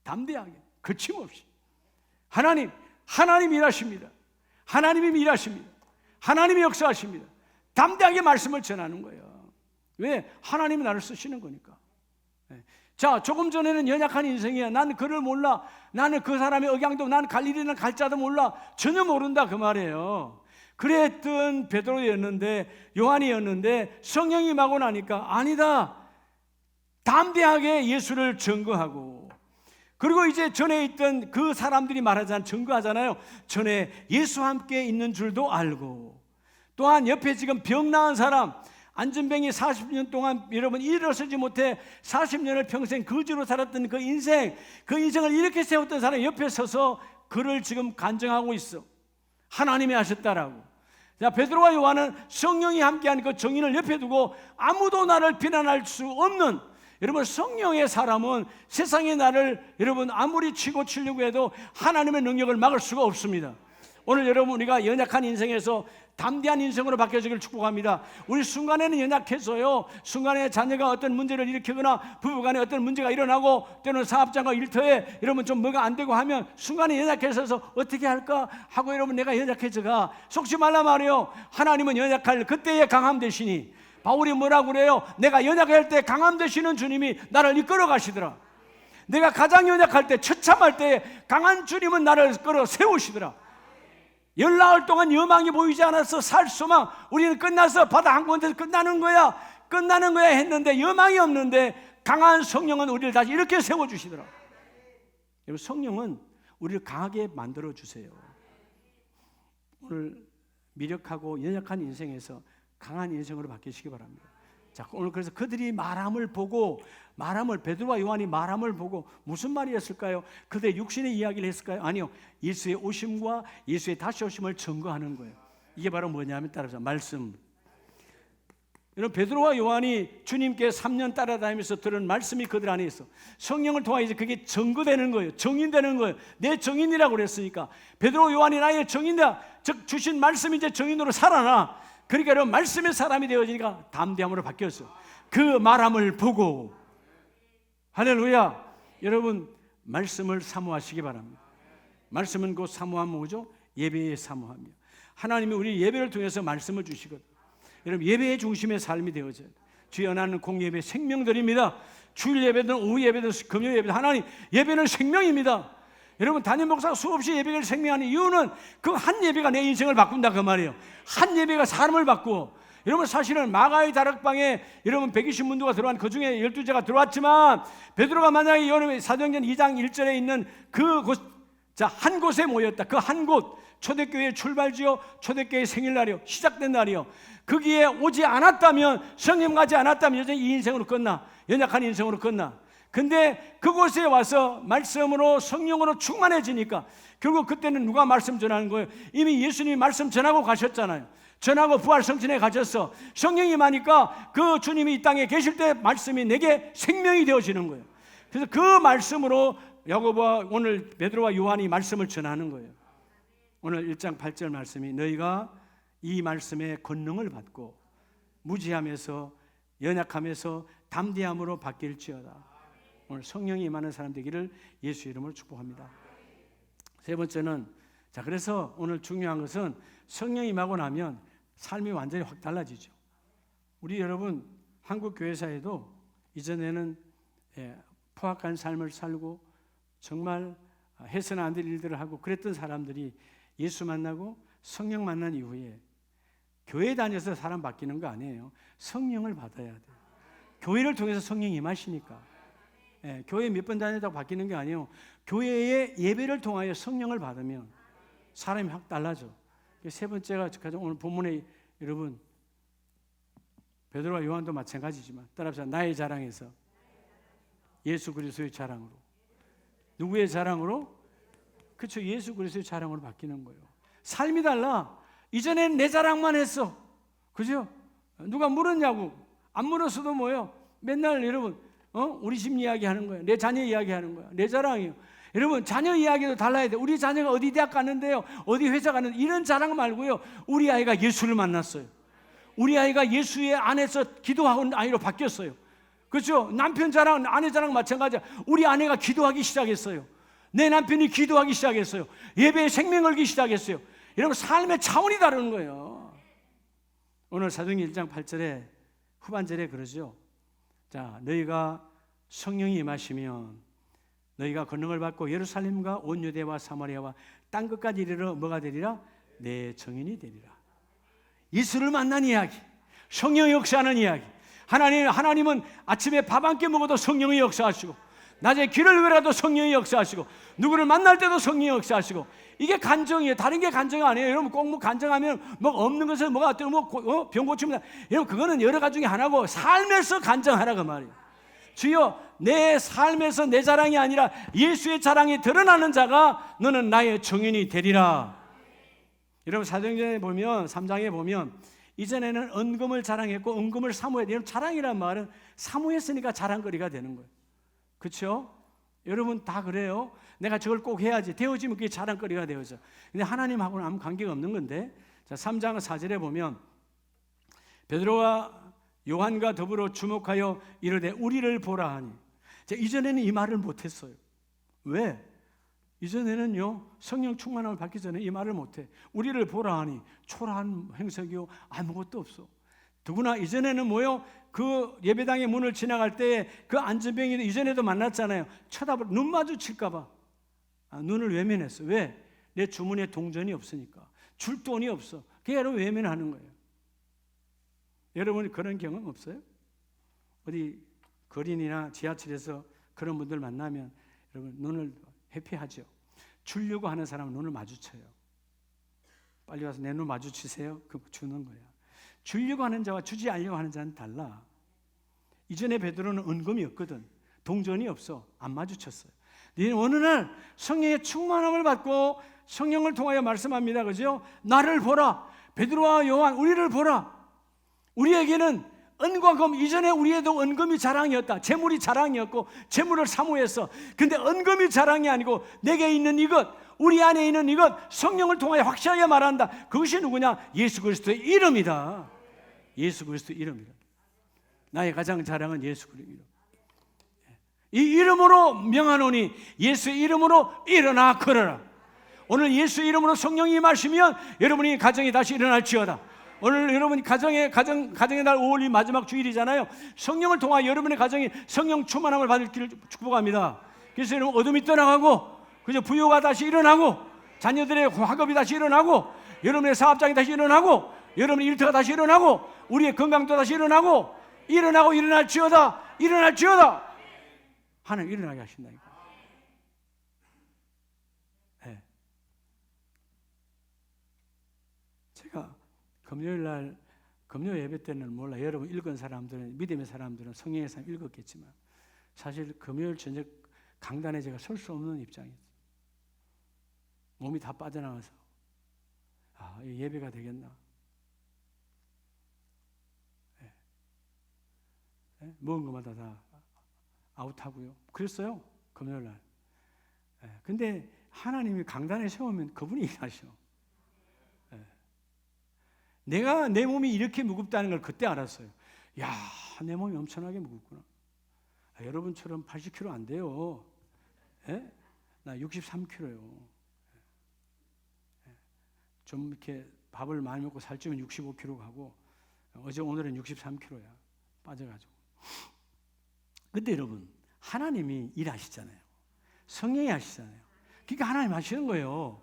담대하게, 거침없이. 하나님 일하십니다. 하나님이 일하십니다. 하나님이 역사하십니다. 담대하게 말씀을 전하는 거예요. 왜? 하나님이 나를 쓰시는 거니까. 자, 조금 전에는 연약한 인생이야. 나는 그를 몰라. 나는 그 사람의 억양도, 나는 갈 일이나 갈 자도 몰라. 전혀 모른다 그 말이에요. 그랬던 베드로였는데, 요한이었는데 성령이 임하고 나니까 아니다. 담대하게 예수를 증거하고, 그리고 이제 전에 있던 그 사람들이 말하자면 증거하잖아요. 전에 예수와 함께 있는 줄도 알고, 또한 옆에 지금 병 나은 사람, 안전병이 40년 동안 여러분 일어서지 못해 40년을 평생 거지로 살았던 그 인생을 이렇게 세웠던 사람이 옆에 서서 그를 지금 간증하고 있어. 하나님이 하셨다라고. 자, 베드로와 요한은 성령이 함께한 그 정인을 옆에 두고 아무도 나를 비난할 수 없는, 여러분 성령의 사람은 세상에 나를 여러분 아무리 치고 치려고 해도 하나님의 능력을 막을 수가 없습니다. 오늘 여러분 우리가 연약한 인생에서 담대한 인생으로 바뀌어지기를 축복합니다. 우리 순간에는 연약해서요, 순간에 자녀가 어떤 문제를 일으키거나 부부간에 어떤 문제가 일어나고 때로는 사업장과 일터에 여러분 좀 뭐가 안 되고 하면 순간에 연약해서 어떻게 할까 하고 여러분 내가 연약해져가 속지 말라 말이요. 하나님은 연약할 그때에 강함 되시니, 바울이 뭐라고 그래요? 내가 연약할 때 강함 되시는 주님이 나를 이끌어 가시더라. 내가 가장 연약할 때, 처참할 때 강한 주님은 나를 끌어 세우시더라. 열나흘 동안 여망이 보이지 않아서 살 소망, 우리는 끝나서 바다 한 곳에서 끝나는 거야 했는데 여망이 없는데 강한 성령은 우리를 다시 이렇게 세워주시더라. 여러분 성령은 우리를 강하게 만들어주세요. 오늘 미력하고 연약한 인생에서 강한 인생으로 바뀌시기 바랍니다. 자, 오늘 그래서 그들이 말함을 보고, 베드로와 요한이 말함을 보고 무슨 말이었을까요? 그들의 육신의 이야기를 했을까요? 아니요, 예수의 오심과 예수의 다시 오심을 증거하는 거예요. 이게 바로 뭐냐면 따라서 말씀. 여러분 베드로와 요한이 주님께 3년 따라다니면서 들은 말씀이 그들 안에 있어. 성령을 통하여 이제 그게 증거되는 거예요. 정인되는 거예요. 내 정인이라고 그랬으니까 베드로 요한이 나의 정인이다. 즉 주신 말씀이 이제 정인으로 살아나. 그러니까 여러분 말씀의 사람이 되어지니까 담대함으로 바뀌었어요. 그 말함을 보고. 할렐루야. 여러분 말씀을 사모하시기 바랍니다. 말씀은 곧 사모하면 뭐죠? 예배의 사모함이요. 하나님이 우리 예배를 통해서 말씀을 주시거든요. 여러분 예배의 중심의 삶이 되어져요. 주의 연하는 공예배 생명들입니다. 주일 예배든 오후 예배든 금요 예배든 하나님 예배는 생명입니다. 여러분 담임 목사가 수없이 예배를 생명하는 이유는 그 한 예배가 내 인생을 바꾼다 그 말이에요. 한 예배가 사람을 바꾸어. 여러분 사실은 마가의 다락방에 여러분 120문도가 들어간 그 중에 12제가 들어왔지만 베드로가 만약에 여러분 사도행전 2장 1절에 있는 한 곳에 모였다. 그 한 곳 초대교회의 출발지요, 초대교회의 생일날이요, 시작된 날이요. 거기에 오지 않았다면, 성령 가지 않았다면 여전히 이 인생으로 끝나, 연약한 인생으로 끝나. 근데 그곳에 와서 말씀으로 성령으로 충만해지니까 결국 그때는 누가 말씀 전하는 거예요? 이미 예수님이 말씀 전하고 가셨잖아요. 전하고 부활 성전에 가셨어. 성령이 임하니까 그 주님이 이 땅에 계실 때 말씀이 내게 생명이 되어지는 거예요. 그래서 그 말씀으로 야고보와 오늘 베드로와 요한이 말씀을 전하는 거예요. 오늘 1장 8절 말씀이 너희가 이 말씀의 권능을 받고 무지함에서 연약함에서 담대함으로 바뀔지어다. 오늘 성령이 임하는 사람 되기를 예수 이름으로 축복합니다. 세 번째는 그래서 오늘 중요한 것은 성령이 임하고 나면 삶이 완전히 확 달라지죠. 우리 여러분 한국 교회사에도 이전에는 포악한 삶을 살고 정말 해서는 안 될 일들을 하고 그랬던 사람들이 예수 만나고 성령 만난 이후에 교회 다녀서 사람 바뀌는 거 아니에요. 성령을 받아야 돼요. 교회를 통해서 성령이 임하시니까. 교회 몇 번 다녔다고 바뀌는 게 아니에요. 교회의 예배를 통하여 성령을 받으면 사람이 확 달라져. 세 번째가 오늘 본문에 여러분 베드로와 요한도 마찬가지지만 따라합시다. 나의 자랑에서 예수 그리스도의 자랑으로. 누구의 자랑으로? 그렇죠. 예수 그리스도의 자랑으로 바뀌는 거예요. 삶이 달라. 이전에는 내 자랑만 했어. 그죠? 누가 물었냐고. 안 물었어도 뭐예요? 맨날 여러분 우리 집 이야기 하는 거예요. 내 자녀 이야기 하는 거예요. 내 자랑이에요. 여러분 자녀 이야기도 달라야 돼요. 우리 자녀가 어디 대학 갔는데요, 어디 회사 갔는데 이런 자랑 말고요. 우리 아이가 예수를 만났어요. 우리 아이가 예수의 안에서 기도하는 아이로 바뀌었어요. 그렇죠? 남편 자랑, 아내 자랑 마찬가지야. 우리 아내가 기도하기 시작했어요. 내 남편이 기도하기 시작했어요. 예배에 생명 걸기 시작했어요. 여러분 삶의 차원이 다른 거예요. 오늘 사도행전 1장 8절에 후반절에 그러죠. 자, 너희가 성령이 임하시면 너희가 권능을 받고 예루살렘과 온 유대와 사마리아와 땅 끝까지 이르러 뭐가 되리라? 내 증인이 되리라. 예수를 만난 이야기, 성령이 역사하는 이야기. 하나님은 아침에 밥 한 끼 먹어도 성령이 역사하시고, 낮에 길을 걸어도 성령이 역사하시고, 누구를 만날 때도 성령이 역사하시고, 이게 간정이에요. 다른 게 간정 아니에요. 여러분 꼭 뭐 간정하면 뭐 없는 것을 뭐가 어때요? 병 고칩니다. 여러분 그거는 여러 가지 중에 하나고, 삶에서 간정하라 그 말이에요. 주여, 내 삶에서 내 자랑이 아니라 예수의 자랑이 드러나는 자가 너는 나의 증인이 되리라. 여러분 사도행전에 보면 3장에 보면 이전에는 은금을 자랑했고 은금을 사모해야 돼요. 자랑이란 말은 사모했으니까 자랑거리가 되는 거예요. 그렇죠? 여러분 다 그래요. 내가 저걸 꼭 해야지 되어지면 그게 자랑거리가 되어져. 근데 하나님하고는 아무 관계가 없는 건데, 자 3장 4절에 보면 베드로와 요한과 더불어 주목하여 이르되 우리를 보라 하니. 자, 이전에는 이 말을 못했어요. 왜? 이전에는요 성령 충만함을 받기 전에 이 말을 못해. 우리를 보라 하니 초라한 행색이요 아무것도 없어. 더구나 이전에는 뭐요? 그 예배당의 문을 지나갈 때 그 안전병이 이전에도 만났잖아요. 쳐다볼 눈 마주칠까 봐 눈을 외면했어. 왜? 내 주문에 동전이 없으니까. 줄 돈이 없어. 그게 외면하는 거예요. 여러분 그런 경험 없어요? 어디 거린이나 지하철에서 그런 분들 만나면 여러분 눈을 회피하죠. 주려고 하는 사람은 눈을 마주쳐요. 빨리 와서 내 눈 마주치세요. 그 주는 거야. 주려고 하는 자와 주지 않으려고 하는 자는 달라. 이전에 베드로는 은금이 없거든. 동전이 없어. 안 마주쳤어요. 근데 어느 날 성령의 충만함을 받고 성령을 통하여 말씀합니다. 그죠? 나를 보라. 베드로와 요한 우리를 보라. 우리에게는 은과 금, 이전에 우리에도 은금이 자랑이었다. 재물이 자랑이었고 재물을 사모했어. 근데 은금이 자랑이 아니고 내게 있는 이것, 우리 안에 있는 이것, 성령을 통하여 확실하게 말한다. 그것이 누구냐? 예수 그리스도의 이름이다. 예수 그리스도의 이름이다. 나의 가장 자랑은 예수 그리스도의 이름. 이 이름으로 명하노니 예수의 이름으로 일어나 걸어라. 오늘 예수의 이름으로 성령이 임하시면 여러분이 가정이 다시 일어날지어다. 오늘 여러분 가정의 날 5월 마지막 주일이잖아요. 성령을 통하여 여러분의 가정이 성령 충만함을 받을 길을 축복합니다. 그래서 여러분 어둠이 떠나가고 그저 부요가 다시 일어나고 자녀들의 학업이 다시 일어나고 여러분의 사업장이 다시 일어나고 여러분의 일터가 다시 일어나고 우리의 건강도 다시 일어나고 일어날지어다. 하나님 일어나게 하신다니까. 네. 제가 금요 예배 때는 몰라. 여러분 읽은 사람들은, 믿음의 사람들은 성령의 사람 읽었겠지만 사실 금요일 저녁 강단에 제가 설 수 없는 입장이었어요. 몸이 다 빠져나가서 예배가 되겠나. 먹은 것마다 다 아웃하고요. 그랬어요. 금요일 날. 근데 하나님이 강단에 세우면 그분이 일하셔. 내가 내 몸이 이렇게 무겁다는 걸 그때 알았어요. 야, 내 몸이 엄청나게 무겁구나. 여러분처럼 80kg 안 돼요. 나 63kg요. 좀 이렇게 밥을 많이 먹고 살찌면 65kg 가고 오늘은 63kg야. 빠져가지고. 근데 여러분 하나님이 일하시잖아요. 성령이 하시잖아요. 그러니까 하나님 하시는 거예요.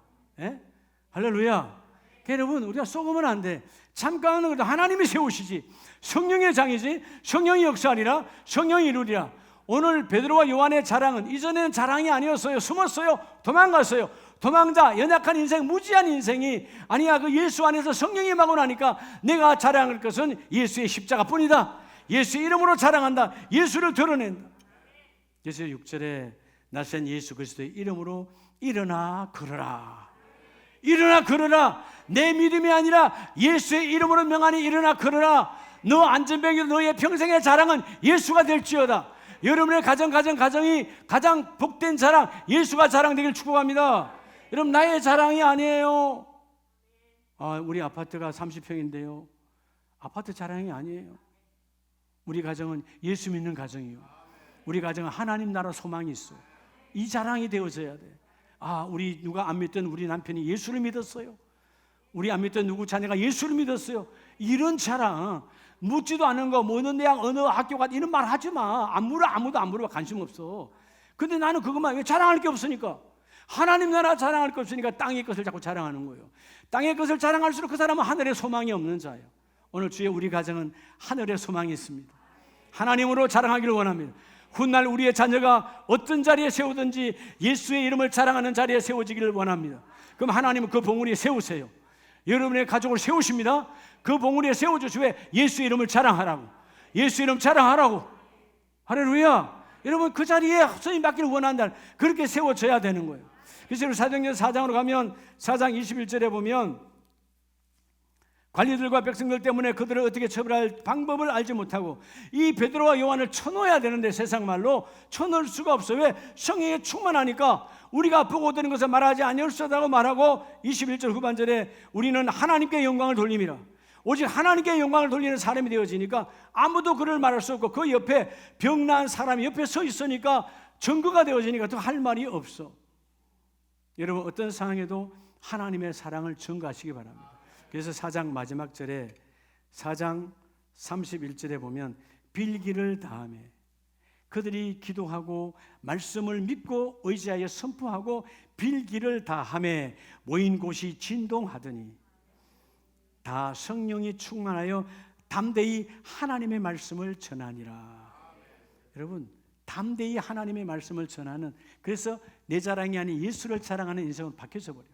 할렐루야. 여러분 우리가 속으면 안 돼. 잠깐은 그래도 하나님이 세우시지. 성령의 장이지. 성령이 역사하리라. 성령이 이루리라. 오늘 베드로와 요한의 자랑은 이전에는 자랑이 아니었어요. 숨었어요. 도망갔어요. 도망자, 연약한 인생, 무지한 인생이 아니야. 그 예수 안에서 성령이 임하고 나니까 내가 자랑할 것은 예수의 십자가뿐이다. 예수의 이름으로 자랑한다. 예수를 드러낸다. 그래서 6절에 날쌘 예수 그리스도의 이름으로 일어나 걸어라. 일어나 걸어라. 내 믿음이 아니라 예수의 이름으로 명하니 일어나 걸어라. 너 안전병이 너의 평생의 자랑은 예수가 될지어다. 여러분의 가정이 가장 복된 자랑, 예수가 자랑되길 축복합니다. 여러분 나의 자랑이 아니에요. 우리 아파트가 30평인데요. 아파트 자랑이 아니에요. 우리 가정은 예수 믿는 가정이에요. 우리 가정은 하나님 나라 소망이 있어. 이 자랑이 되어져야 돼. 우리 누가 안 믿던 우리 남편이 예수를 믿었어요. 우리 안 믿던 누구 자녀가 예수를 믿었어요. 이런 자랑, 묻지도 않은 거, 뭐 어느 대학, 어느 학교 가 이런 말 하지 마. 안 물어, 아무도 안 물어봐. 관심 없어. 근데 나는 그것만, 왜 자랑할 게 없으니까. 하나님 나라 자랑할 게 없으니까 땅의 것을 자꾸 자랑하는 거예요. 땅의 것을 자랑할수록 그 사람은 하늘에 소망이 없는 자예요. 오늘 주에 우리 가정은 하늘에 소망이 있습니다. 하나님으로 자랑하기를 원합니다. 훗날 우리의 자녀가 어떤 자리에 세우든지 예수의 이름을 자랑하는 자리에 세워지기를 원합니다. 그럼 하나님은 그 봉우리에 세우세요. 여러분의 가족을 세우십니다. 그 봉우리에 세워주시고 예수 이름을 자랑하라고. 예수 이름 자랑하라고. 할렐루야. 여러분 그 자리에 쓰임 받기를 원한다. 그렇게 세워져야 되는 거예요. 그래서 사도행전 4장으로 가면 4장 21절에 보면 관리들과 백성들 때문에 그들을 어떻게 처벌할 방법을 알지 못하고 이 베드로와 요한을 쳐놓아야 되는데 세상 말로 쳐놓을 수가 없어요. 왜? 성령에 충만하니까 우리가 보고 들은 것을 말하지 아니할수다고 말하고 21절 후반절에 우리는 하나님께 영광을 돌림이라. 오직 하나님께 영광을 돌리는 사람이 되어지니까 아무도 그를 말할 수 없고 그 옆에 병난 사람이 옆에 서 있으니까 증거가 되어지니까 더 할 말이 없어. 여러분 어떤 상황에도 하나님의 사랑을 증거하시기 바랍니다. 그래서 4장 마지막 절에 4장 31절에 보면 빌기를 다하며 그들이 기도하고 말씀을 믿고 의지하여 선포하고 빌기를 다하며 모인 곳이 진동하더니 다 성령이 충만하여 담대히 하나님의 말씀을 전하니라. 여러분 담대히 하나님의 말씀을 전하는, 그래서 내 자랑이 아닌 예수를 자랑하는 인생은 바뀌어져 버려요.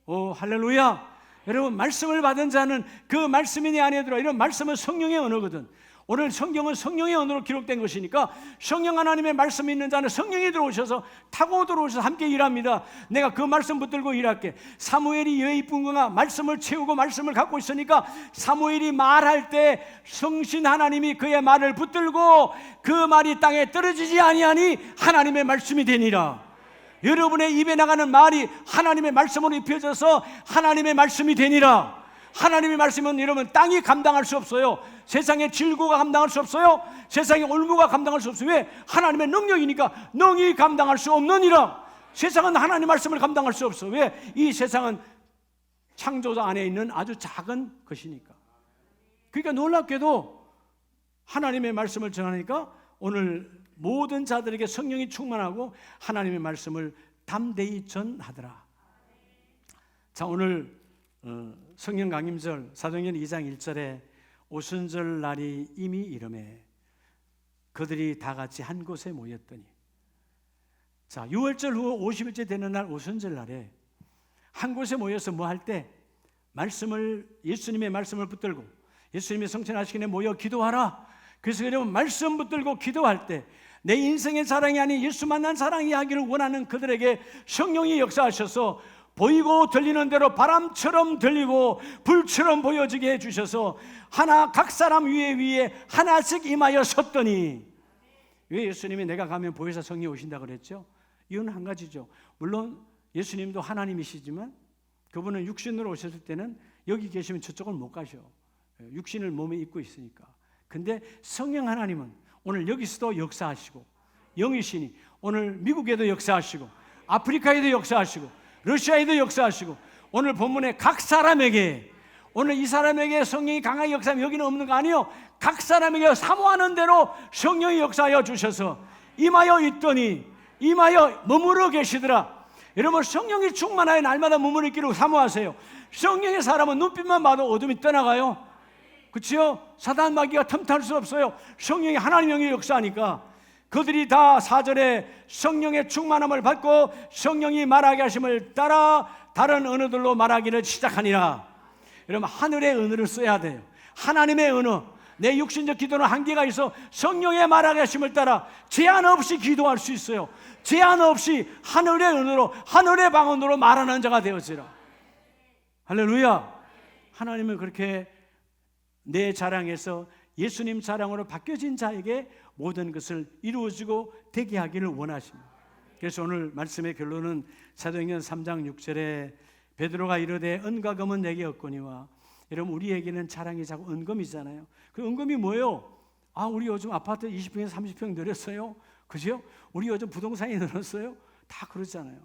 오 할렐루야. 여러분 말씀을 받은 자는 그 말씀이 내 안에 들어. 이런 말씀은 성령의 언어거든. 오늘 성경은 성령의 언어로 기록된 것이니까 성령 하나님의 말씀이 있는 자는 성령이 들어오셔서 타고 들어오셔서 함께 일합니다. 내가 그 말씀 붙들고 일할게. 사무엘이 여의 분광아 말씀을 채우고 말씀을 갖고 있으니까 사무엘이 말할 때 성신 하나님이 그의 말을 붙들고 그 말이 땅에 떨어지지 아니하니 하나님의 말씀이 되니라. 여러분의 입에 나가는 말이 하나님의 말씀으로 입혀져서 하나님의 말씀이 되니라. 하나님의 말씀은 여러분 땅이 감당할 수 없어요. 세상의 질고가 감당할 수 없어요. 세상의 올무가 감당할 수 없어요. 왜? 하나님의 능력이니까 능히 감당할 수 없느니라. 세상은 하나님의 말씀을 감당할 수 없어. 왜? 이 세상은 창조자 안에 있는 아주 작은 것이니까. 그러니까 놀랍게도 하나님의 말씀을 전하니까 오늘 모든 자들에게 성령이 충만하고 하나님의 말씀을 담대히 전하더라. 자, 오늘 성령 강림절 사도행전 2장 1절에 오순절 날이 이미 이르매 그들이 다 같이 한 곳에 모였더니, 자 6월절 후 50일째 되는 날 오순절 날에 한 곳에 모여서 뭐 할 때 말씀을, 예수님의 말씀을 붙들고 예수님의 성천하시기 전에 모여 기도하라. 그래서 여러분 말씀 붙들고 기도할 때 내 인생의 자랑이 아닌 예수 만난 사랑 이야기를 원하는 그들에게 성령이 역사하셔서 보이고 들리는 대로 바람처럼 들리고 불처럼 보여지게 해주셔서 하나 각 사람 위에 하나씩 임하여 섰더니, 왜 예수님이 내가 가면 보혜사 성령이 오신다 그랬죠? 이유는 한 가지죠. 물론 예수님도 하나님이시지만 그분은 육신으로 오셨을 때는 여기 계시면 저쪽을 못 가셔. 육신을 몸에 입고 있으니까. 근데 성령 하나님은 오늘 여기서도 역사하시고 영이시니 오늘 미국에도 역사하시고 아프리카에도 역사하시고 러시아에도 역사하시고 오늘 본문에 각 사람에게, 오늘 이 사람에게 성령이 강하게 역사하면 여기는 없는 거 아니에요. 각 사람에게 사모하는 대로 성령이 역사하여 주셔서 임하여 있더니 임하여 머무르 계시더라. 여러분 성령이 충만하여 날마다 머무르 있기를 사모하세요. 성령의 사람은 눈빛만 봐도 어둠이 떠나가요. 그렇죠? 사단 마귀가 틈탈 수 없어요. 성령이 하나님 영이 역사하니까. 그들이 다 4절에 성령의 충만함을 받고 성령이 말하게 하심을 따라 다른 언어들로 말하기를 시작하니라. 여러분 하늘의 언어를 써야 돼요. 하나님의 언어. 내 육신적 기도는 한계가 있어 성령의 말하게 하심을 따라 제한 없이 기도할 수 있어요. 제한 없이 하늘의 언어로, 하늘의 방언으로 말하는 자가 되어지라. 할렐루야. 하나님은 그렇게 내 자랑에서 예수님 자랑으로 바뀌어진 자에게 모든 것을 이루어지고 되게 하기를 원하십니다. 그래서 오늘 말씀의 결론은 사도행전 3장 6절에 베드로가 이르되 은과 금은 내게 없거니와. 여러분 우리에게는 자랑이 자꾸 은금이잖아요. 그 은금이 뭐예요? 아 우리 요즘 아파트 20평에 30평 늘었어요. 그죠? 우리 요즘 부동산이 늘었어요. 다 그러잖아요.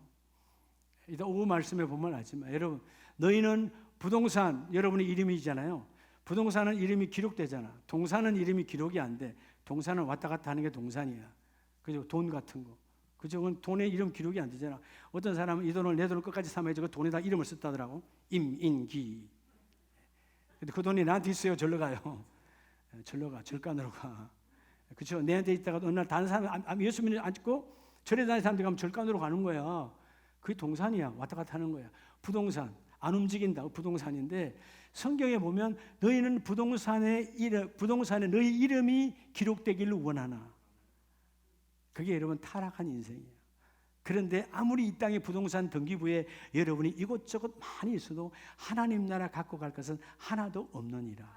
이따 오후 말씀에 보면 알지만 여러분 너희는 부동산 여러분의 이름이잖아요. 부동산은 이름이 기록되잖아. 동산은 이름이 기록이 안 돼. 동산은 왔다 갔다 하는 게 동산이야. 그죠? 돈 같은 거. 그죠? 돈에 이름 기록이 안 되잖아. 어떤 사람은 이 돈을 내 돈을 끝까지 삼아야지 그 돈에다 이름을 썼다더라고. 임인기. 근데 그 돈이 나한테 있어요. 절로 가요. 절로 가. 절간으로 가. 그렇죠? 내한테 있다가 어느 날 다른 사람 예수 믿는 앉고 절에 다니는 사람들 가면 절간으로 가는 거야. 그게 동산이야. 왔다 갔다 하는 거야. 부동산 안 움직인다. 부동산인데 성경에 보면 너희는 부동산에 너희 이름이 기록되기를 원하나. 그게 여러분 타락한 인생이에요. 그런데 아무리 이 땅의 부동산 등기부에 여러분이 이것저것 많이 있어도 하나님 나라 갖고 갈 것은 하나도 없느니라.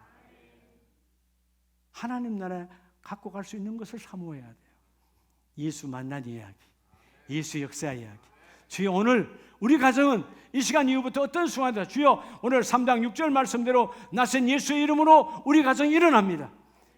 하나님 나라 갖고 갈 수 있는 것을 사모해야 돼요. 예수 만난 이야기, 예수 역사 이야기. 주여 오늘 우리 가정은 이 시간 이후부터 어떤 순간이다. 주여 오늘 3장 6절 말씀대로 나선 예수의 이름으로 우리 가정이 일어납니다.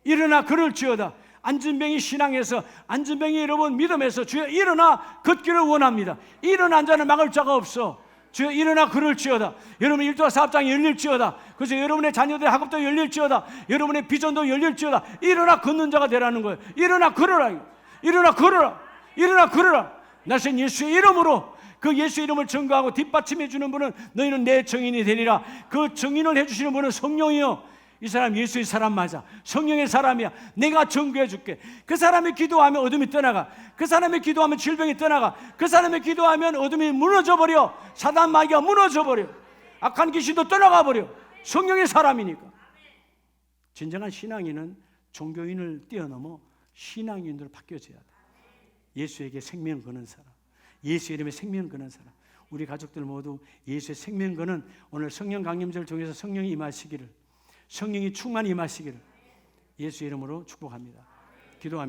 일어나 그럴지어다. 안진뱅이 신앙에서 안진뱅이 여러분 믿음에서 주여 일어나 걷기를 원합니다. 일어난 자는 막을 자가 없어. 주여 일어나 그럴지어다. 여러분의 일도와 사업장이 열릴지어다. 그래서 여러분의 자녀들의 학업도 열릴지어다. 여러분의 비전도 열릴지어다. 일어나 걷는 자가 되라는 거예요. 일어나 걸어라. 일어나 걸어라. 일어나 걸어라. 나신 예수의 이름으로 그 예수 이름을 증거하고 뒷받침해 주는 분은 너희는 내 증인이 되리라. 그 증인을 해주시는 분은 성령이요. 이 사람 예수의 사람 맞아. 성령의 사람이야. 내가 증거해 줄게. 그 사람이 기도하면 어둠이 떠나가. 그 사람이 기도하면 질병이 떠나가. 그 사람이 기도하면 어둠이 무너져버려. 사단 마귀가 무너져버려. 악한 귀신도 떠나가 버려. 성령의 사람이니까. 진정한 신앙인은 종교인을 뛰어넘어 신앙인으로 바뀌어져야 돼. 예수에게 생명 거는 사람, 예수 이름에 생명 거는 사람. 우리 가족들 모두 예수의 생명 거는 오늘 성령 강림절 중에서 성령이 임하시기를, 성령이 충만히 임하시기를 예수 이름으로 축복합니다. 기도합니다.